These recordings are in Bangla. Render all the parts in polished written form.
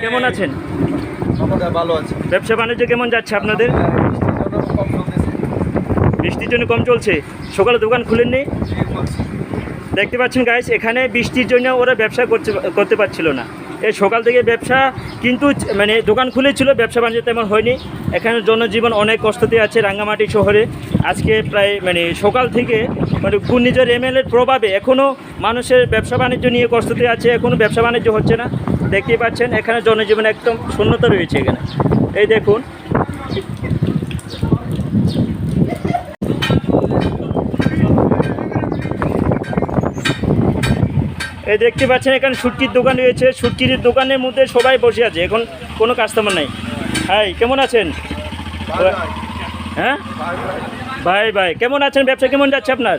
কেমন আছেন? ভালো আছে। ব্যবসা বাণিজ্য কেমন যাচ্ছে আপনাদের? বৃষ্টির জন্য কম চলছে। সকালে দোকান খুলেননি? দেখতে পাচ্ছেন গাইস, এখানে বৃষ্টির জন্য ওরা ব্যবসা করতে পারছিল না। এই সকাল থেকে ব্যবসা কিন্তু মানে দোকান খুলেছিল, ব্যবসা বাণিজ্য তেমন হয়নি। এখানে জনজীবন অনেক কষ্টতে আছে রাঙ্গামাটি শহরে। আজকে প্রায় মানে সকাল থেকে মানে ঘূর্ণিঝড় এমএলএর প্রভাবে এখনও মানুষের ব্যবসা বাণিজ্য নিয়ে কষ্টতে আছে, এখনও ব্যবসা বাণিজ্য হচ্ছে না। দেখতেই পাচ্ছেন এখানে জনজীবন একদম শূন্যতা রয়েছে এখানে। এই দেখুন, এই দেখতে পাচ্ছেন এখানে শুটকির দোকান রয়েছে। শুটকির দোকানের মধ্যে সবাই বসে আছে, এখন কোনো কাস্টমার নাই। হাই, কেমন আছেন? হ্যাঁ ভাই, ভাই কেমন আছেন? ব্যবসা কেমন যাচ্ছে আপনার?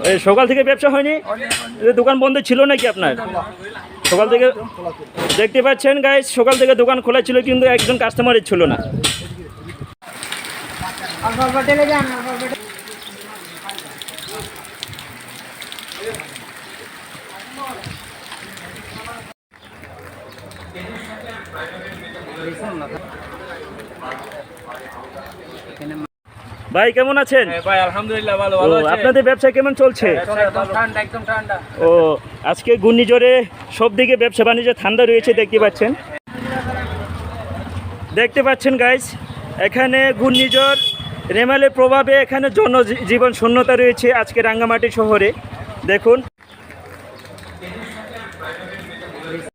এই সকাল থেকে ব্যবসা হয়নি? দোকান বন্ধ ছিল নাকি আপনার? সকাল থেকে দেখতে পাচ্ছেন গাইস, সকাল থেকে দোকান খোলা ছিল কিন্তু একজন কাস্টমারই ছিল না। ভাই কেমন আছেন? ভাই আলহামদুলিল্লাহ ভালো। আপনাদের ব্যবসা কেমন চলছে? একদম ঠান্ডা। ও, আজকে ঘূর্ণিঝড়ে সব দিকে ব্যবসা বাণিজ্য ঠান্ডা রয়েছে। দেখতে পাচ্ছেন গাইস, এখানে ঘূর্ণিঝড় রেমালের প্রভাবে এখানে জনজীবন শূন্যতা রয়েছে আজকে রাঙ্গামাটি শহরে। দেখুন